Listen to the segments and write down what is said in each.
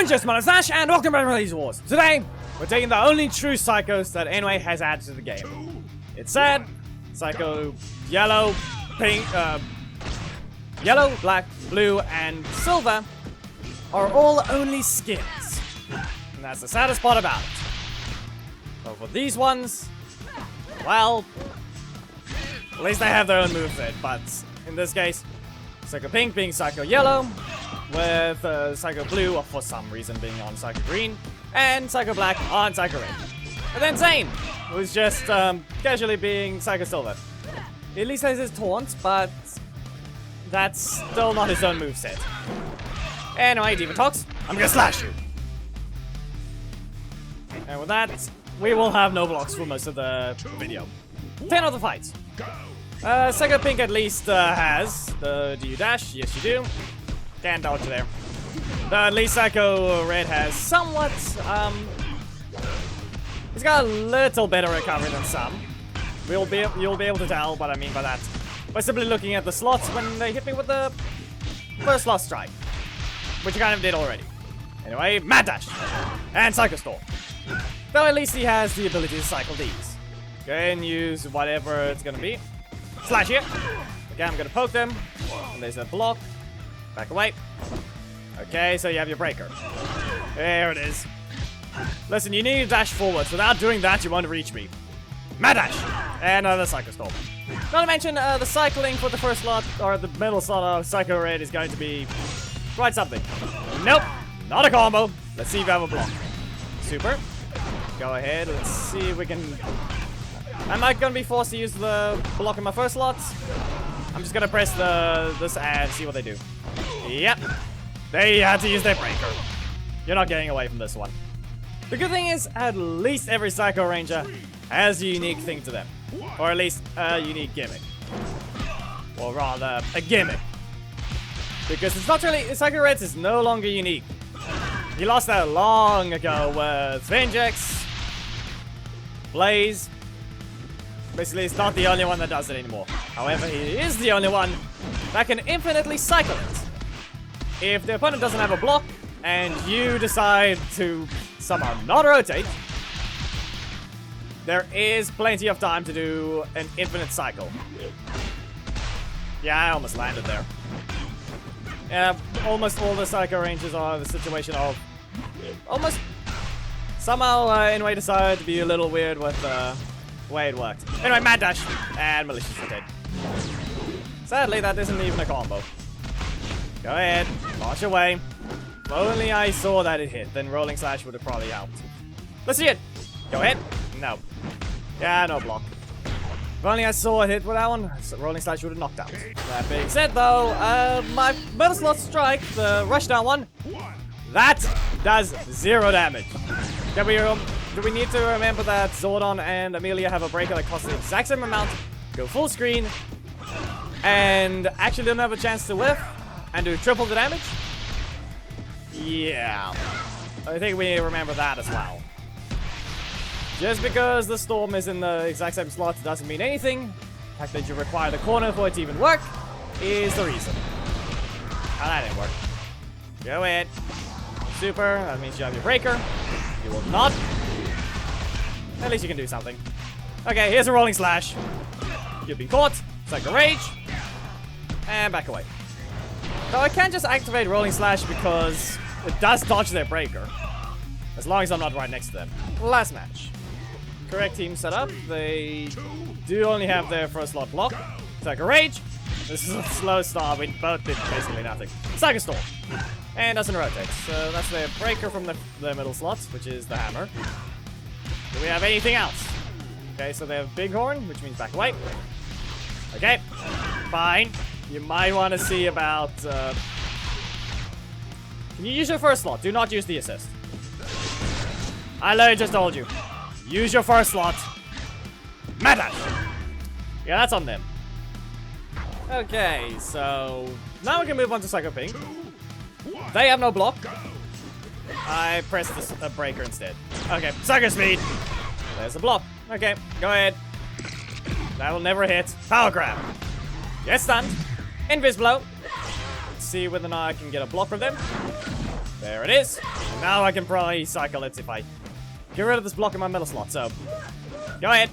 and gentlemen, it's Nash, and welcome back to Release Wars. Today, we're taking the only true psychos that nWay has added to the game. It's said, Psycho Yellow, Pink, Yellow, Black, Blue, and Silver are all only skins. And that's the saddest part about it. But for these ones, well, at least they have their own moveset, but in this case, Psycho Pink being Psycho Yellow, with Psycho Blue, or for some reason being on Psycho Green, and Psycho Black on Psycho Red. And then Zane, who's just casually being Psycho Silver. He at least has his taunts, but that's still not his own moveset. Anyway, Demon Talks, I'm gonna slash you. And with that, we will have no blocks for most of the video. 10 of the fights. Psycho Pink at least has the do you dash? Yes, you do. Can't dodge there. At least Psycho Red has somewhat, he's got a little better recovery than some. You'll be able to tell what I mean by that by simply looking at the slots when they hit me with the first slot strike, which I kind of did already. Anyway, Mad Dash and Psycho Storm. Though at least he has the ability to cycle these. Okay, and use whatever it's gonna be. Slash here. Okay, I'm gonna poke them. And there's a block. Back away. Okay, so you have your breaker. There it is. Listen, you need to dash forwards. Without doing that, you won't reach me. Mad Dash! And another Psycho Storm. Not to mention, the cycling for the first slot, or the middle slot of Psycho Red is going to be quite something. Nope, not a combo. Let's see if I have a block. Super. Go ahead, let's see if we can... Am I gonna be forced to use the block in my first slot? I'm just gonna press this and see what they do. Yep. They had to use their breaker. You're not getting away from this one. The good thing is, at least every Psycho Ranger has a unique thing to them. Or at least a unique gimmick. Or rather, a gimmick. Because it's not really... Psycho Reds is no longer unique. He lost that long ago with Vengex, Blaze. Basically, it's not the only one that does it anymore. However, he is the only one that can infinitely cycle it. If the opponent doesn't have a block, and you decide to somehow not rotate, there is plenty of time to do an infinite cycle. Yeah, I almost landed there. Yeah, almost all the Psycho Rangers are the situation of almost somehow nWay decided to be a little weird with the way it worked. Anyway, Mad Dash and Malicious Rotate. Sadly, that isn't even a combo. Go ahead, launch away. If only I saw that it hit, then Rolling Slash would have probably helped. Let's see it. Go ahead. No. Yeah, no block. If only I saw it hit with that one, Rolling Slash would have knocked out. That being said, though, my middle slot strike, the rushdown one, that does 0 damage. Do we need to remember that Zordon and Amelia have a breaker that costs the exact same amount, go full screen, and actually don't have a chance to whiff, and do triple the damage? Yeah. I think we need to remember that as well. Just because the Storm is in the exact same slot doesn't mean anything. The fact that you require the corner for it to even work is the reason. Oh, that didn't work. Go ahead. Super. That means you have your breaker. You will not. At least you can do something. Okay, here's a Rolling Slash. You've been caught. Psycho Rage. And back away. Now, I can't just activate Rolling Slash because it does dodge their breaker. As long as I'm not right next to them. Last match. Correct team setup. They do only have their first slot block. Psycho Rage. This is a slow start. We both did basically nothing. Psycho Storm. And doesn't rotate. So that's their breaker from the middle slots, which is the hammer. Do we have anything else? Okay, so they have Bighorn, which means back away. Okay. Fine. You might want to see about... Can you use your first slot? Do not use the assist. I literally just told you. Use your first slot. Mad Dash! Yeah, that's on them. Okay, so... Now we can move on to Psycho Pink. They have no block. I pressed a breaker instead. Okay, Psycho Speed. There's a block. Okay, go ahead. That will never hit. Power Grab. Get stunned. Invis Blow. Let's see whether or not I can get a block from them. There it is. Now I can probably cycle it if I get rid of this block in my middle slot, so go ahead.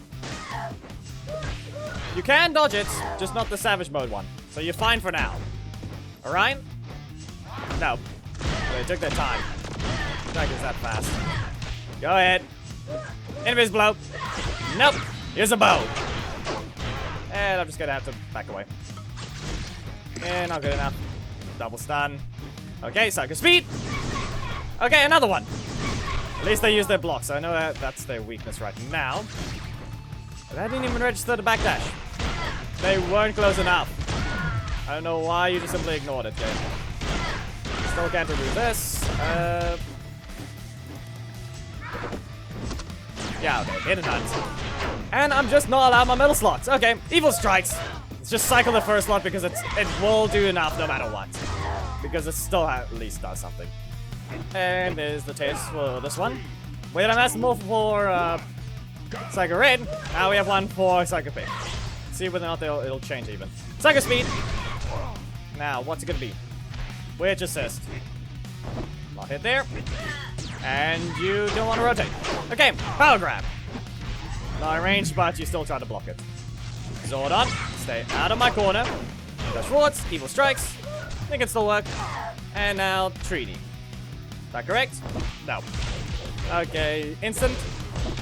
You can dodge it, just not the savage mode one. So you're fine for now. Alright? No. They took their time. Not that fast. Go ahead. Invis blow. Nope. Here's a bow. And I'm just gonna have to back away. And not good enough. Double stun. Okay, psycho speed. Okay, another one. At least they use their block, so I know that that's their weakness right now. But I didn't even register the backdash. They weren't close enough. I don't know why you just simply ignored it, game. Still can't remove this. Yeah, okay, hit a nut. And I'm just not allowed my middle slots. Okay, evil strikes. Let's just cycle the first slot because it will do enough no matter what. Because it still at least does something. And there's the test for this one. We had a massive move for Psycho Red. Now we have one for Psycho Pink. See whether or not it'll change even. Psycho Speed. Now, what's it gonna be? Which assist? Not hit there. And you don't want to rotate. Okay, power grab. Not range, but you still try to block it. Zordon, stay out of my corner. Dash forwards, evil strikes. Think it still work. And now Treaty. Is that correct? No. Okay, instant.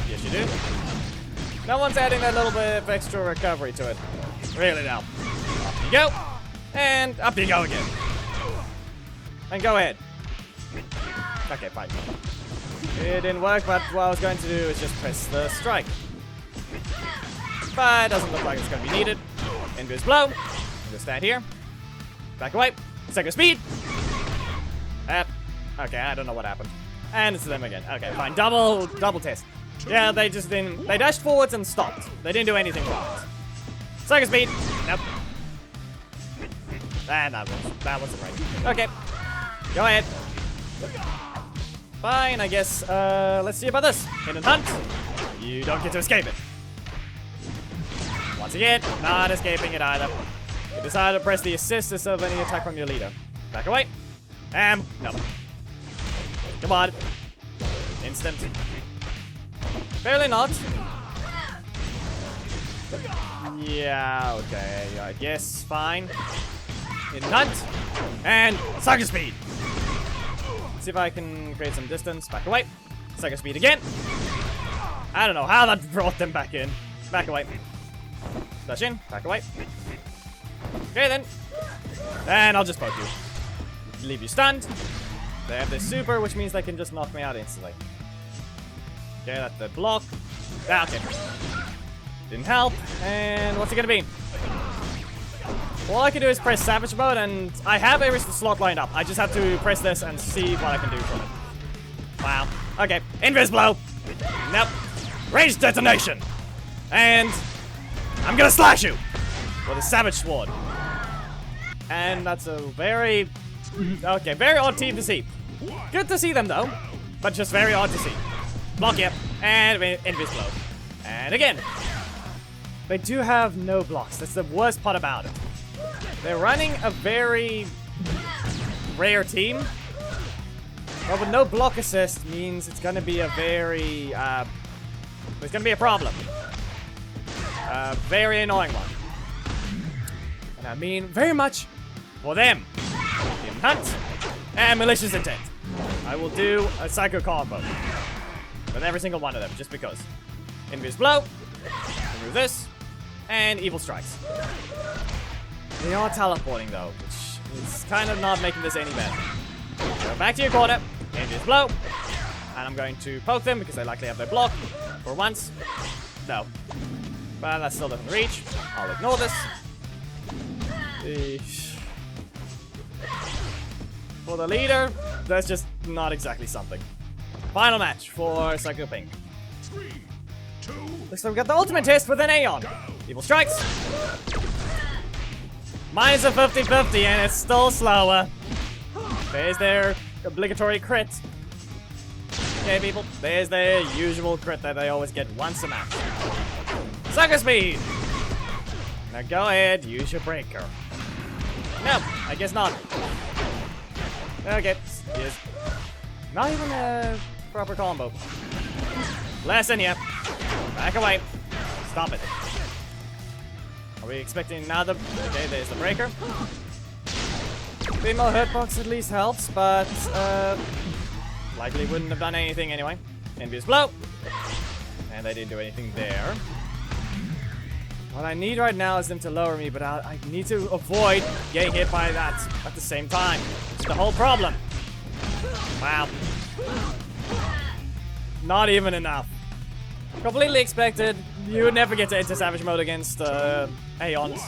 Yes, you do. No one's adding that little bit of extra recovery to it. Really now. Up you go. And up you go again. And go ahead. Okay, fine. It didn't work, but what I was going to do is just press the strike. But it doesn't look like it's going to be needed. Invis blow. Just stand here. Back away. Second speed. Okay, I don't know what happened. And it's them again. Okay, fine. Double test. Yeah, they just didn't. They dashed forwards and stopped. They didn't do anything wrong. Second speed. Nope. And that wasn't right. Okay. Go ahead. Fine, I guess. Let's see about this. Hit and hunt. You don't get to escape it. Once again, not escaping it either. You decide to press the assist instead of any attack from your leader. Back away. No. Come on. Instant. Barely not. Yeah, okay. I guess fine. Hit and hunt. And Psycho Speed. See if I can create some distance. Back away. Psycho Speed again. I don't know how that brought them back in. Back away. Dash in. Back away. Okay then. And I'll just poke you. Leave you stunned. They have this super, which means they can just knock me out instantly. Okay, that's the block. Ah, okay. Didn't help. And what's it gonna be? All I can do is press Savage Mode, and I have every slot lined up. I just have to press this and see what I can do from it. Wow. Okay. Invis blow. Nope. Range detonation. And I'm gonna slash you with a Savage Sword. And that's a very... Okay, very odd team to see. Good to see them, though. But just very odd to see. Block, yep. And Invis blow. And again. They do have no blocks. That's the worst part about it. They're running a very rare team. But with no block assist means it's gonna be a very, there's gonna be a problem. Very annoying one. And I mean very much for them. In Hunt and Malicious Intent. I will do a Psycho combo with every single one of them, just because. Invis blow, remove this, and Evil Strikes. They are teleporting though, which is kind of not making this any better. Go back to your corner, Invis blow, and I'm going to poke them because they likely have their block for once. No. But that still doesn't reach. I'll ignore this. For the leader, that's just not exactly something. Final match for Psycho Pink. 3, 2, Looks like we got the ultimate test with an Aeon. Evil Strikes. Mine's a 50-50 and it's still slower. There's their obligatory crit. Okay, people. There's their usual crit that they always get once a match. Psycho Speed! Now go ahead, use your breaker. No, I guess not. Okay, yes. Not even a proper combo. Lesson here. Back away. Stop it. Are we expecting another? Okay, there's the breaker. A bit more hurtbox at least helps, but likely wouldn't have done anything anyway. Envious blow. And they didn't do anything there. What I need right now is them to lower me, but I need to avoid getting hit by that at the same time. It's the whole problem. Wow. Not even enough. Completely expected. You would never get to enter Savage Mode against Aeons.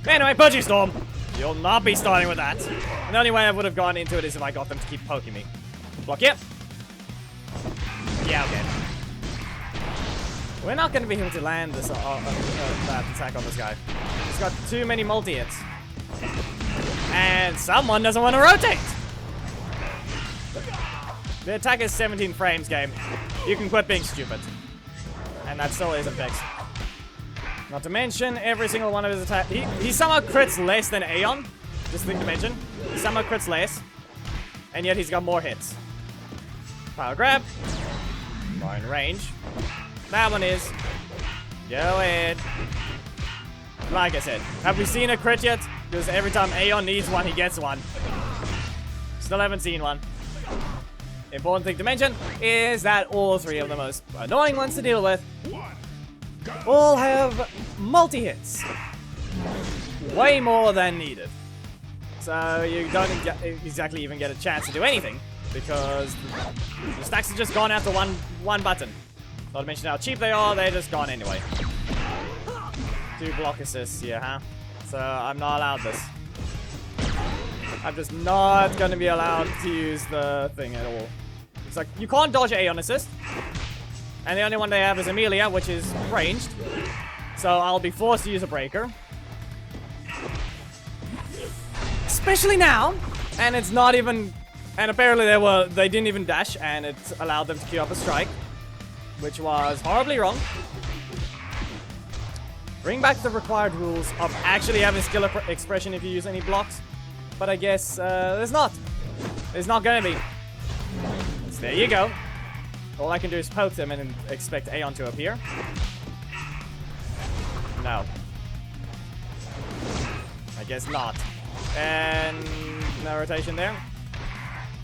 Anyway, Pudgy Storm. You'll not be starting with that. And the only way I would have gone into it is if I got them to keep poking me. Block, yep. Yeah, okay. We're not going to be able to land this that attack on this guy. He's got too many multi-hits. And someone doesn't want to rotate. The attack is 17 frames, game. You can quit being stupid. And that still isn't fixed. Not to mention, every single one of his attacks... He somehow crits less than Aeon. Just think to mention. He somehow crits less. And yet he's got more hits. Power grab. More in range. That one is. Go ahead. Like I said, have we seen a crit yet? Because every time Aeon needs one, he gets one. Still haven't seen one. Important thing to mention is that all three of the most annoying ones to deal with all have multi-hits. Way more than needed. So you don't exactly even get a chance to do anything because the stacks have just gone after one button. Not to mention how cheap they are, they're just gone anyway. 2 block assists here, huh? So I'm not allowed this. I'm just not going to be allowed to use the thing at all. It's like, you can't dodge Aeon assist. And the only one they have is Amelia, which is ranged. So I'll be forced to use a breaker. Especially now. And it's not even... And apparently they didn't even dash, and it allowed them to queue up a strike. Which was horribly wrong. Bring back the required rules of actually having skill expression if you use any blocks. But I guess there's not. There's not gonna be. So there you go. All I can do is poke them and expect Aeon to appear. No. I guess not. And no rotation there.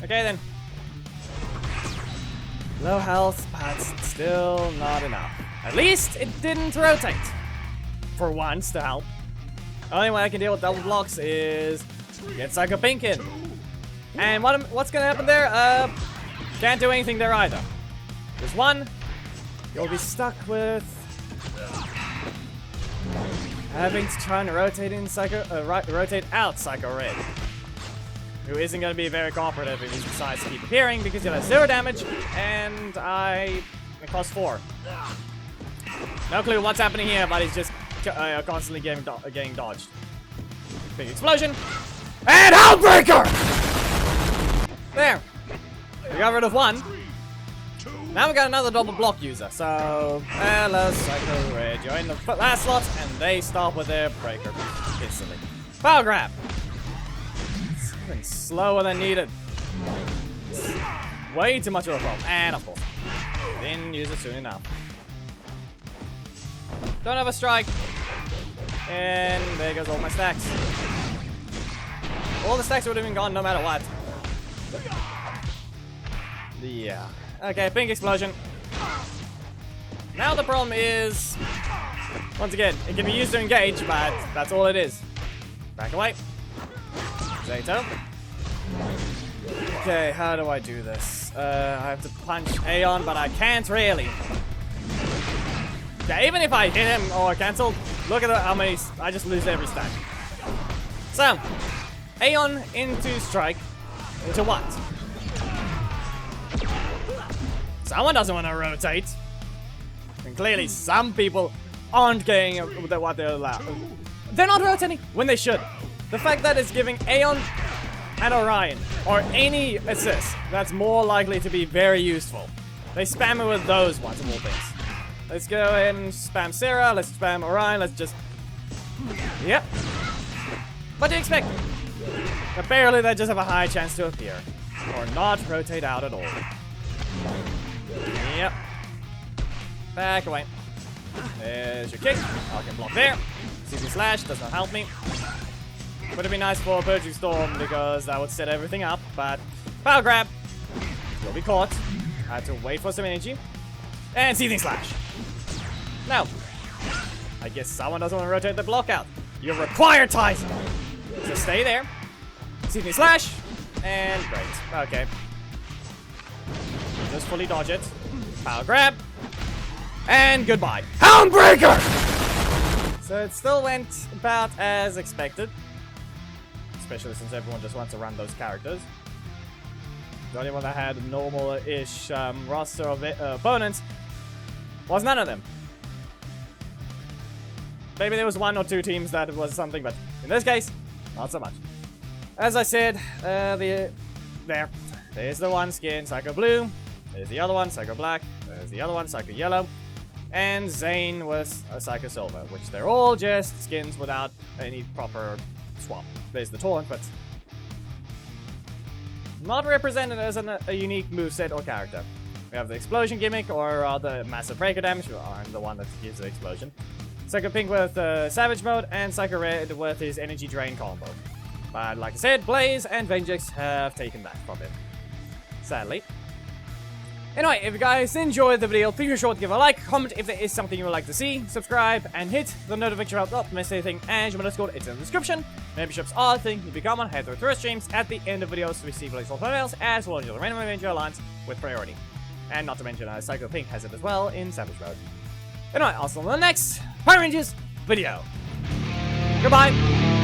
Okay then. Low health, but still not enough. At least it didn't rotate. For once to help. The only way I can deal with double blocks is get Psycho Pink in. And what's gonna happen there? Can't do anything there either. There's one. You'll be stuck with having to try and rotate in rotate out Psycho Red. Who isn't going to be very cooperative if he decides to keep appearing because he'll have 0 damage and it costs 4. No clue what's happening here, but he's just constantly getting dodged. Big explosion. And Hellbreaker! There. We got rid of one. Now we got another double block user. So, hello, Psycho Red. You're in the last slot, and they stop with their breaker instantly. Power grab. It's even slower than needed. It's way too much of a problem. And of course, didn't use it soon enough. Don't have a strike. And there goes all my stacks. All the stacks would have been gone no matter what. Yeah. Okay, pink explosion. Now the problem is, once again, it can be used to engage, but that's all it is. Back away. Zato. Okay, how do I do this? I have to punch Aeon, but I can't really. Okay, even if I hit him or cancel, look at how many, I just lose every stack. So, Aeon into strike, into what? Someone doesn't want to rotate. And clearly some people aren't getting what they're allowed. They're not rotating when they should. The fact that it's giving Aeon and Orion, or any assist, that's more likely to be very useful. They spam it with those ones of all things. Let's go ahead and spam Sarah, let's spam Orion, let's just... Yep. What do you expect? Apparently they just have a high chance to appear. or not rotate out at all. Yep. Back away. There's your kick. I can block there. CC slash does not help me. Would have been nice for Purging Storm because that would set everything up, but power grab. You'll be caught. I had to wait for some energy. And Seething Slash. Now, I guess someone doesn't want to rotate the block out. You're required, Tyson. So stay there. Seething Slash. And great. Okay. Just fully dodge it. Power grab. And goodbye. Houndbreaker! So it still went about as expected. Especially since everyone just wants to run those characters. The only one that had a normal-ish roster of opponents was none of them. Maybe there was one or two teams that was something, but in this case, not so much. As I said, there's the one skin, Psycho Blue. There's the other one, Psycho Black. There's the other one, Psycho Yellow. And Zane was a Psycho Silver, which they're all just skins without any proper swap. There's the Taunt, but not represented as a unique moveset or character. We have the Explosion gimmick, or the Massive Breaker damage, the one that gives the explosion. Psycho Pink with Savage mode, and Psycho Red with his Energy Drain combo. But like I said, Blaze and Vengeance have taken that from him. Sadly. Anyway, if you guys enjoyed the video, please be sure to give a like, comment if there is something you would like to see, subscribe, and hit the notification bell to not miss anything, and join my Discord, it's in the description. Memberships are a thing you become on head through streams at the end of videos to receive release emails, as well as your random Avenger Alliance with priority. And not to mention, Psycho Pink has it as well in Savage mode. Anyway, I'll see you on the next Power Rangers video. Goodbye!